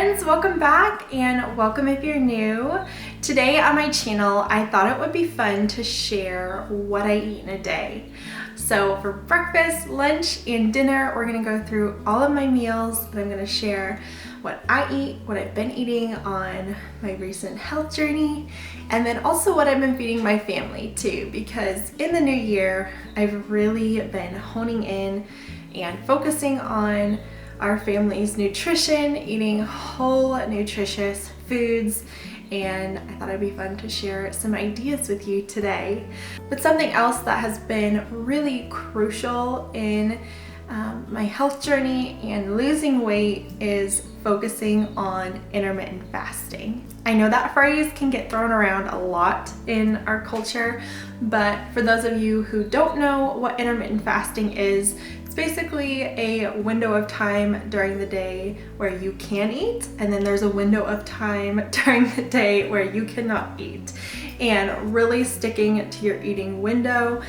friends, welcome back and welcome if you're new. Today on my channel, I thought it would be fun to share what I eat in a day. So for breakfast, lunch, and dinner, we're gonna go through all of my meals and I'm gonna share what I eat, what I've been eating on my recent health journey, and then also what I've been feeding my family too, because in the new year, I've really been honing in and focusing on our family's nutrition, eating whole nutritious foods, and I thought it'd be fun to share some ideas with you today. But something else that has been really crucial in my health journey and losing weight is focusing on intermittent fasting. I know that phrase can get thrown around a lot in our culture, but for those of you who don't know what intermittent fasting is, basically a window of time during the day where you can eat, and then there's a window of time during the day where you cannot eat. And really sticking to your eating window.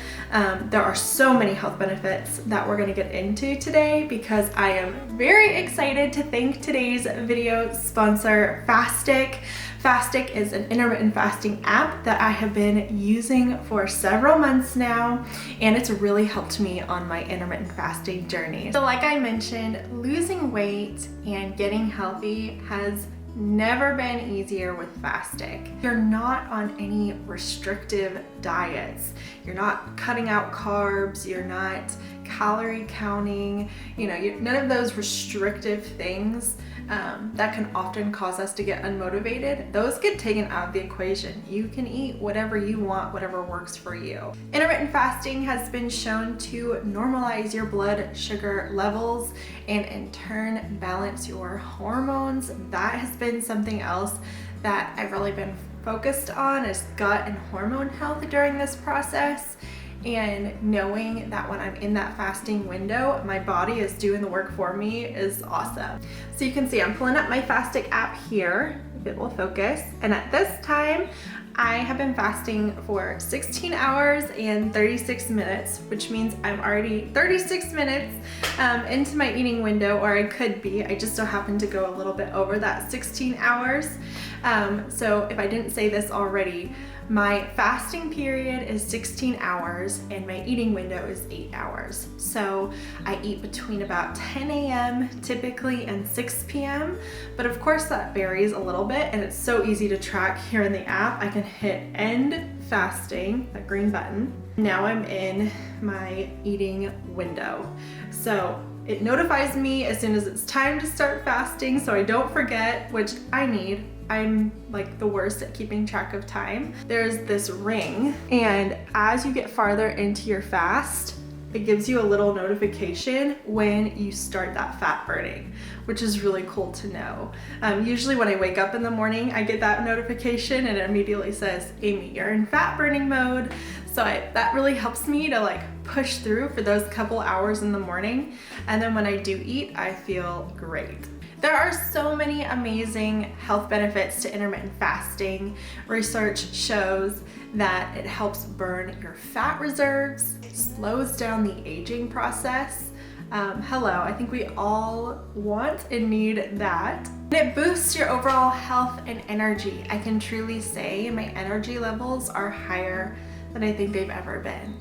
There are so many health benefits that we're gonna get into today because I am very excited to thank today's video sponsor, Fastic. Fastic is an intermittent fasting app that I have been using for several months now, and it's really helped me on my intermittent fasting journey. So like I mentioned, losing weight and getting healthy has never been easier with Fastic. You're not on any restrictive diets. You're not cutting out carbs. You're not calorie counting. None of those restrictive things that can often cause us to get unmotivated. Those get taken out of the equation. You can eat whatever you want, whatever works for you. Intermittent fasting has been shown to normalize your blood sugar levels and in turn balance your hormones. That has been something else that I've really been focused on, is gut and hormone health during this process. And knowing that when I'm in that fasting window, my body is doing the work for me is awesome. So you can see I'm pulling up my Fastic app here, if it will focus. And at this time, I have been fasting for 16 hours and 36 minutes, which means I'm already 36 minutes into my eating window, or I could be. I just so happen to go a little bit over that 16 hours. So if I didn't say this already, my fasting period is 16 hours and my eating window is 8 hours. So I eat between about 10 a.m. typically and 6 p.m. But of course that varies a little bit, and it's so easy to track here in the app. I can hit end fasting, that green button. Now I'm in my eating window. So it notifies me as soon as it's time to start fasting so I don't forget, which I need. I'm like the worst at keeping track of time. There's this ring, and as you get farther into your fast, it gives you a little notification when you start that fat burning, which is really cool to know. Usually when I wake up in the morning, I get that notification and it immediately says, Amy, you're in fat burning mode. So that really helps me to like push through for those couple hours in the morning. And then when I do eat, I feel great. There are so many amazing health benefits to intermittent fasting. Research shows that it helps burn your fat reserves, slows down the aging process. Hello, I think we all want and need that. And it boosts your overall health and energy. I can truly say my energy levels are higher than I think they've ever been.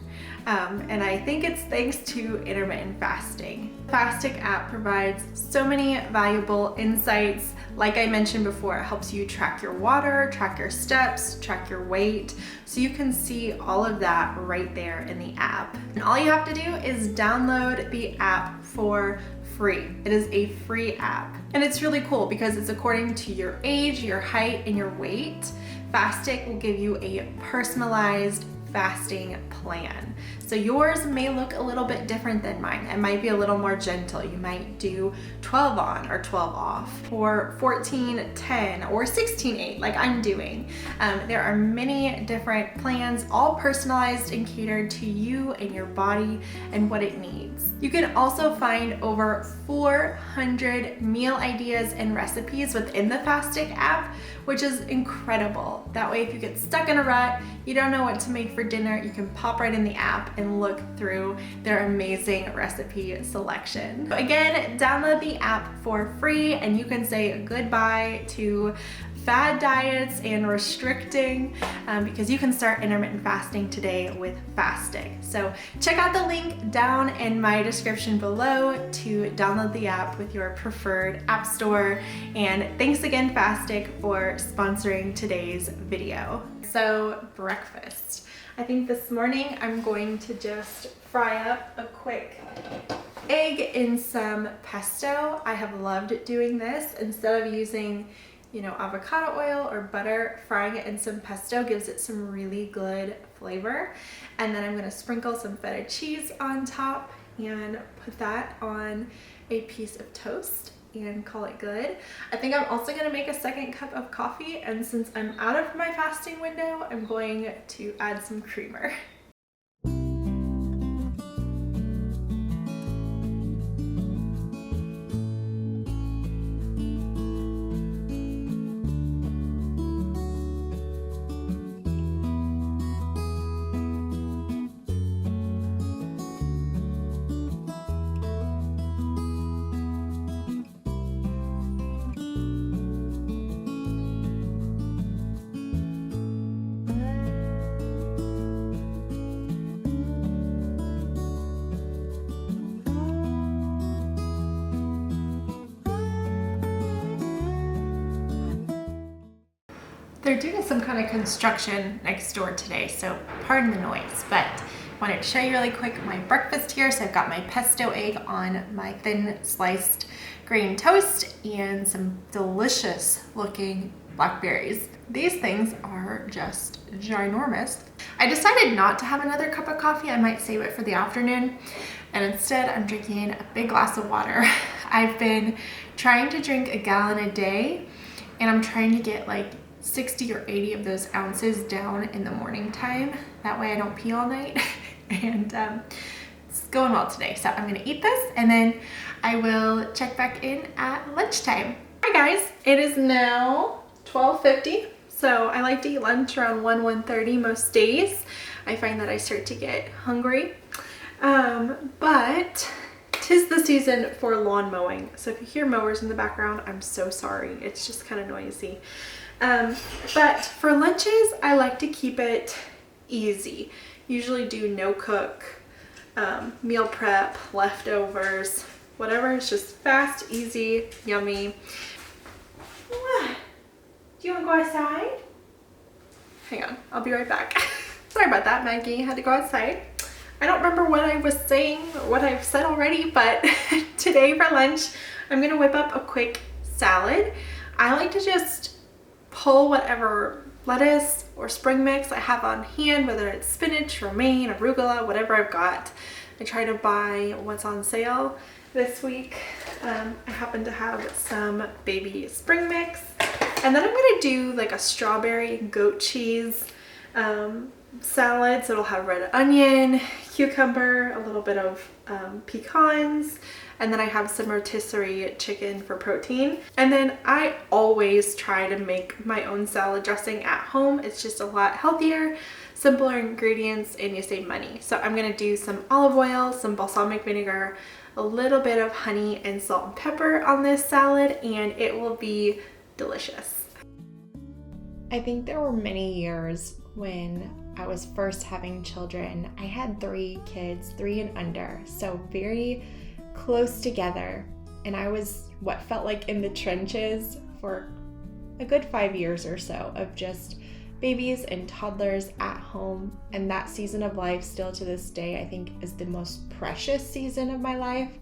And I think it's thanks to intermittent fasting. The Fastic app provides so many valuable insights. Like I mentioned before, it helps you track your water, track your steps, track your weight, so you can see all of that right there in the app. And all you have to do is download the app for free. It is a free app. And it's really cool because it's according to your age, your height, and your weight. Fastic will give you a personalized fasting plan. So yours may look a little bit different than mine. It might be a little more gentle. You might do 12 on or 12 off, or 14-10 or 16-8 like I'm doing. There are many different plans, all personalized and catered to you and your body and what it needs. You can also find over 400 meal ideas and recipes within the Fastic app, which is incredible. That way, if you get stuck in a rut, you don't know what to make for dinner, you can pop right in the app and look through their amazing recipe selection. Again, download the app for free and you can say goodbye to fad diets and restricting because you can start intermittent fasting today with Fastic. So check out the link down in my description below to download the app with your preferred app store. And thanks again, Fastic, for sponsoring today's video. So breakfast. I think this morning I'm going to just fry up a quick egg in some pesto. I have loved doing this. Instead of using avocado oil or butter, frying it in some pesto gives it some really good flavor. And then I'm gonna sprinkle some feta cheese on top and put that on a piece of toast and call it good. I think I'm also gonna make a second cup of coffee, and since I'm out of my fasting window, I'm going to add some creamer. They're doing some kind of construction next door today, so pardon the noise, but I wanted to show you really quick my breakfast here. So I've got my pesto egg on my thin sliced grain toast and some delicious looking blackberries. These things are just ginormous. I decided not to have another cup of coffee. I might save it for the afternoon, and instead I'm drinking a big glass of water. I've been trying to drink a gallon a day, and I'm trying to get like 60 or 80 of those ounces down in the morning time. That way I don't pee all night. And it's going well today. So I'm gonna eat this and then I will check back in at lunchtime. Hi guys, it is now 12:50. So I like to eat lunch around 1:30 most days. I find that I start to get hungry. But 'tis the season for lawn mowing. So if you hear mowers in the background, I'm so sorry. It's just kind of noisy. But for lunches, I like to keep it easy. Usually do no cook, meal prep, leftovers, whatever. It's just fast, easy, yummy. What? Do you want to go outside? Hang on, I'll be right back. Sorry about that, Maggie. I had to go outside. I don't remember what I was saying or what I've said already, but today for lunch, I'm gonna whip up a quick salad. I like to just pull whatever lettuce or spring mix I have on hand, whether it's spinach, romaine, arugula, whatever I've got. I try to buy what's on sale this week. I happen to have some baby spring mix. And then I'm gonna do like a strawberry goat cheese salad. So it'll have red onion, cucumber, a little bit of pecans, and then I have some rotisserie chicken for protein. And then I always try to make my own salad dressing at home. It's just a lot healthier, simpler ingredients, and you save money. So I'm gonna do some olive oil, some balsamic vinegar, a little bit of honey and salt and pepper on this salad, and it will be delicious. I think there were many years when I was first having children. I had 3 kids, 3 and under, so very close together, and I was what felt like in the trenches for a good 5 years or so of just babies and toddlers at home. And that season of life, still to this day, I think is the most precious season of my life.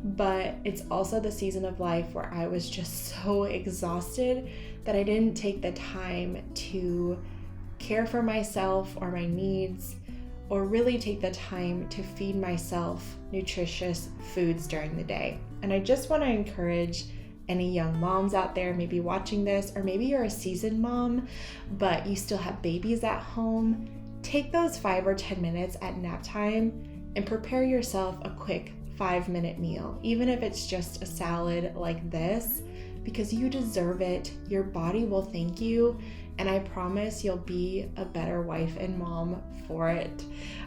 But it's also the season of life where I was just so exhausted that I didn't take the time to care for myself or my needs, or really take the time to feed myself nutritious foods during the day. And I just want to encourage any young moms out there maybe watching this, or maybe you're a seasoned mom, but you still have babies at home. Take those 5 or 10 minutes at nap time and prepare yourself a quick 5-minute meal, even if it's just a salad like this, because you deserve it. Your body will thank you, and I promise you'll be a better wife and mom for it.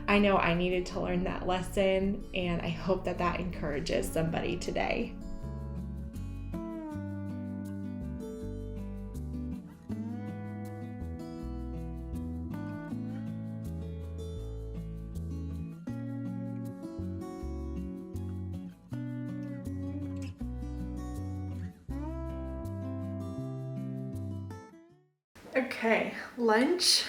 I know I needed to learn that lesson, and I hope that that encourages somebody today. Okay, lunch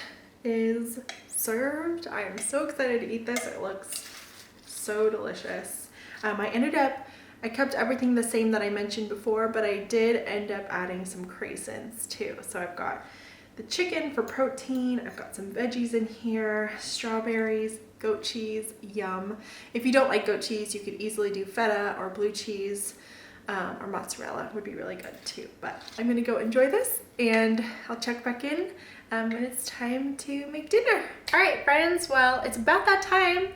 is served. I am so excited to eat this. It looks so delicious. I kept everything the same that I mentioned before, but I did end up adding some craisins too. So I've got the chicken for protein. I've got some veggies in here, strawberries, goat cheese, yum. If you don't like goat cheese, you could easily do feta or blue cheese. Or mozzarella would be really good too. But I'm gonna go enjoy this and I'll check back in when it's time to make dinner. All right, friends, well, it's about that time.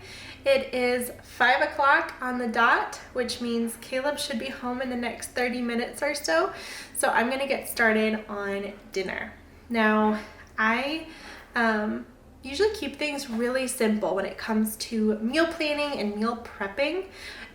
It is 5 o'clock on the dot, which means Caleb should be home in the next 30 minutes or so. So I'm gonna get started on dinner. Now, I usually keep things really simple when it comes to meal planning and meal prepping.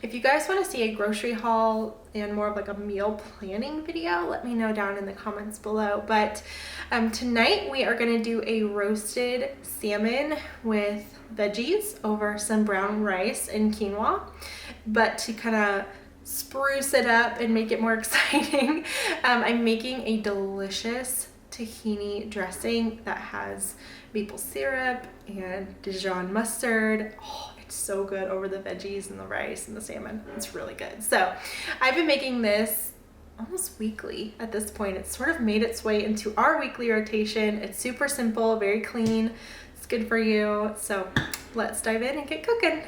If you guys want to see a grocery haul and more of like a meal planning video, let me know down in the comments below. But tonight we are going to do a roasted salmon with veggies over some brown rice and quinoa. But to kind of spruce it up and make it more exciting, I'm making a delicious tahini dressing that has maple syrup and Dijon mustard. Oh, it's so good over the veggies and the rice and the salmon. It's really good. So I've been making this almost weekly at this point. It's sort of made its way into our weekly rotation. It's super simple, very clean. It's good for you. So let's dive in and get cooking.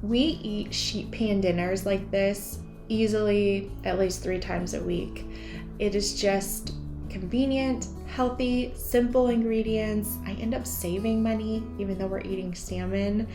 We eat sheet pan dinners like this easily at least 3 times a week. It is just convenient, healthy, simple ingredients. I end up saving money even though we're eating salmon.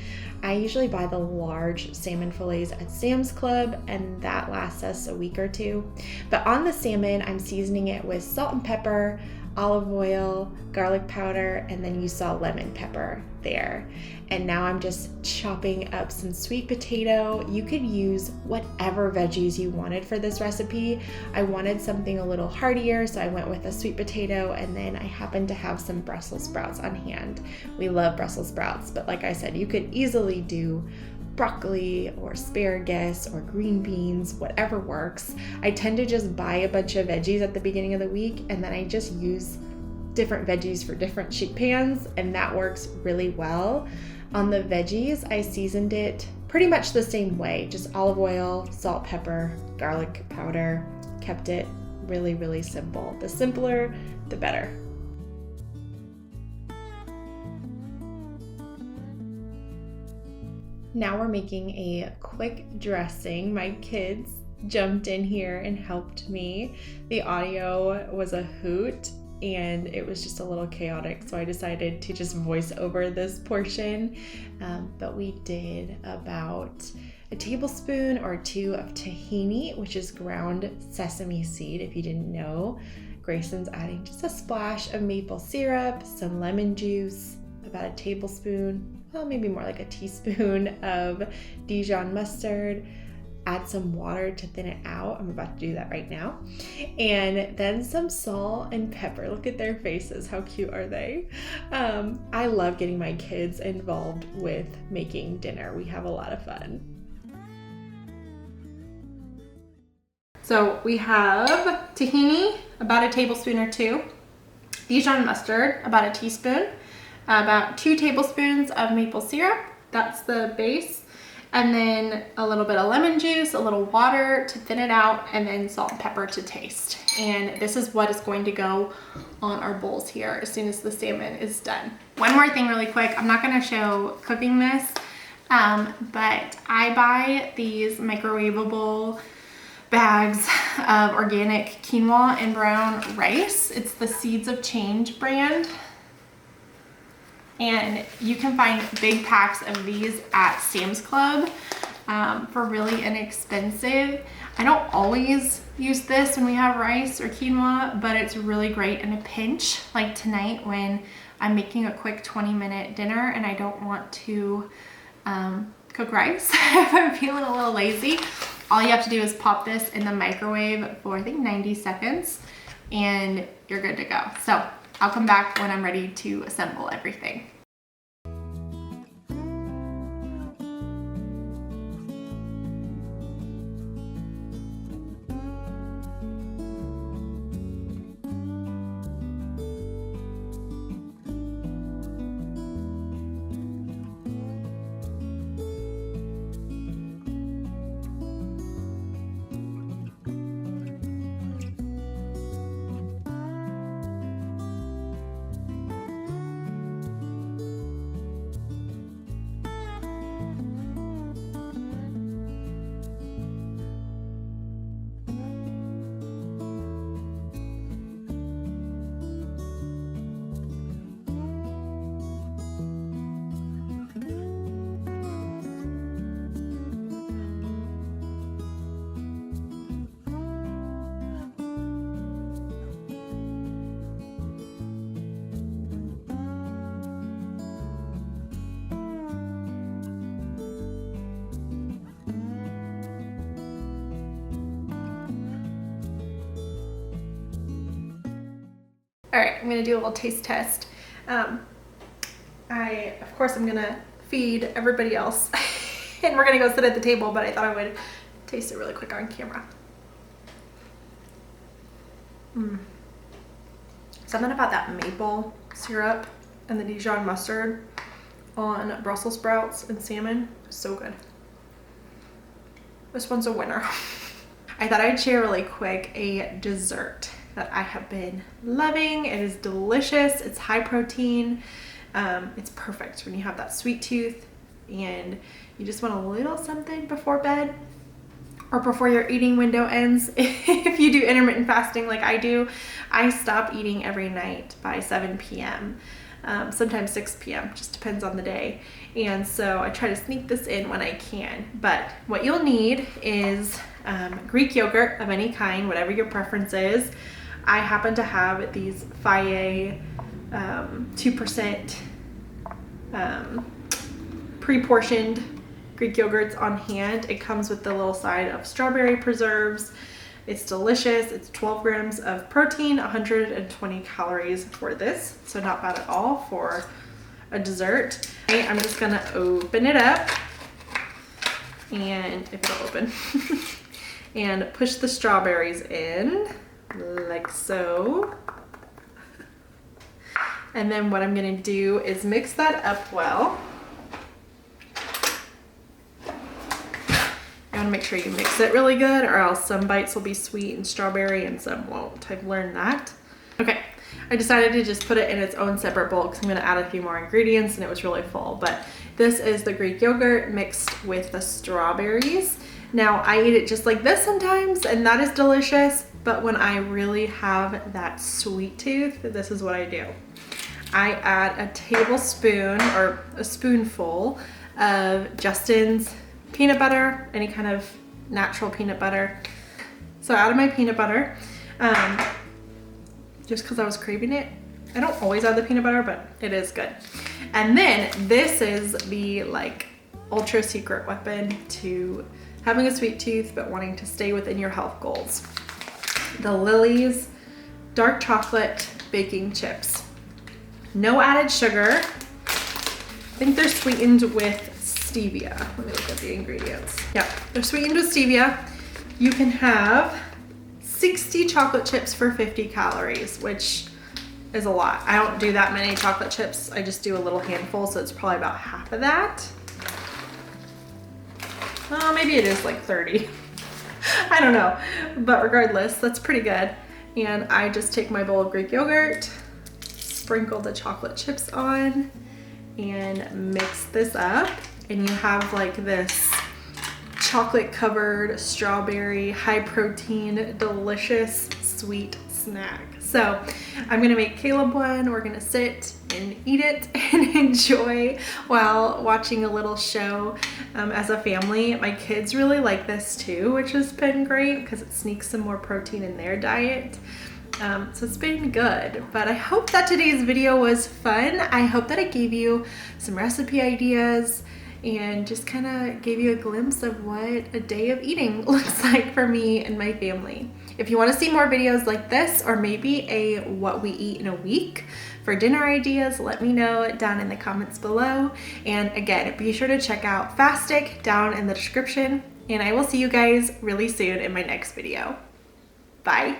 I usually buy the large salmon fillets at Sam's Club and that lasts us a week or 2. But on the salmon, I'm seasoning it with salt and pepper, olive oil, garlic powder, and then you saw lemon pepper there. And now I'm just chopping up some sweet potato. You could use whatever veggies you wanted for this recipe. I wanted something a little heartier, so I went with a sweet potato, and then I happened to have some Brussels sprouts on hand. We love Brussels sprouts, but like I said, you could easily do broccoli or asparagus or green beans, whatever works. I tend to just buy a bunch of veggies at the beginning of the week, and then I just use different veggies for different sheet pans, and that works really well. On the veggies, I seasoned it pretty much the same way, just olive oil, salt, pepper, garlic powder, kept it really, really simple. The simpler, the better. Now we're making a quick dressing. My kids jumped in here and helped me. The audio was a hoot and it was just a little chaotic, so I decided to just voice over this portion. But we did about a tablespoon or 2 of tahini, which is ground sesame seed, if you didn't know. Grayson's adding just a splash of maple syrup, some lemon juice, about a tablespoon, well, maybe more like a teaspoon of Dijon mustard. Add some water to thin it out. I'm about to do that right now. And then some salt and pepper. Look at their faces. How cute are they? I love getting my kids involved with making dinner. We have a lot of fun. So we have tahini, about a tablespoon or 2. Dijon mustard, about a teaspoon. About 2 tablespoons of maple syrup. That's the base. And then a little bit of lemon juice, a little water to thin it out, and then salt and pepper to taste. And this is what is going to go on our bowls here as soon as the salmon is done. One more thing really quick. I'm not going to show cooking this, but I buy these microwavable bags of organic quinoa and brown rice. It's the Seeds of Change brand. And you can find big packs of these at Sam's Club. for really inexpensive. I don't always use this when we have rice or quinoa, but it's really great in a pinch, like tonight when I'm making a quick 20-minute dinner and I don't want to cook rice. If I'm feeling a little lazy, all you have to do is pop this in the microwave for I think 90 seconds and you're good to go. So I'll come back when I'm ready to assemble everything. All right, I'm gonna do a little taste test. Of course, I'm gonna feed everybody else and we're gonna go sit at the table, but I thought I would taste it really quick on camera. Something about that maple syrup and the Dijon mustard on Brussels sprouts and salmon is so good. This one's a winner. I thought I'd share really quick a dessert that I have been loving. It is delicious, it's high protein, it's perfect when you have that sweet tooth and you just want a little something before bed or before your eating window ends. If you do intermittent fasting like I do, I stop eating every night by 7 p.m. Sometimes 6 p.m., just depends on the day. And so I try to sneak this in when I can. But what you'll need is Greek yogurt of any kind, whatever your preference is. I happen to have these Faye 2% pre-portioned Greek yogurts on hand. It comes with the little side of strawberry preserves. It's delicious. It's 12 grams of protein, 120 calories for this. So not bad at all for a dessert. Okay, I'm just gonna open it up and if it'll open and push the strawberries in like so. And then what I'm gonna do is mix that up well. You wanna make sure you mix it really good or else some bites will be sweet and strawberry and some won't. I've learned that. Okay, I decided to just put it in its own separate bowl because I'm gonna add a few more ingredients and it was really full. But this is the Greek yogurt mixed with the strawberries. Now I eat it just like this sometimes and that is delicious, but when I really have that sweet tooth, this is what I do. I add a tablespoon or a spoonful of Justin's peanut butter, any kind of natural peanut butter. So out of my peanut butter, just because I was craving it. I don't always add the peanut butter, but it is good. And then this is the like ultra secret weapon to having a sweet tooth but wanting to stay within your health goals. The Lily's dark chocolate baking chips. No added sugar. I think they're sweetened with stevia. Let me look at the ingredients. Yeah, they're sweetened with stevia. You can have 60 chocolate chips for 50 calories, which is a lot. I don't do that many chocolate chips. I just do a little handful, so it's probably about half of that. Oh, maybe it is like 30. I don't know, but regardless, that's pretty good. And I just take my bowl of Greek yogurt, sprinkle the chocolate chips on, and mix this up. And you have like this chocolate covered strawberry, high protein, delicious sweet snack. So I'm gonna make Caleb one. We're gonna sit and eat it and enjoy while watching a little show as a family. My kids really like this too, which has been great because it sneaks some more protein in their diet. So it's been good, but I hope that today's video was fun. I hope that I gave you some recipe ideas and just kind of gave you a glimpse of what a day of eating looks like for me and my family. If you want to see more videos like this, or maybe a what we eat in a week for dinner ideas, let me know down in the comments below. And again, be sure to check out Fastic down in the description, and I will see you guys really soon in my next video. Bye.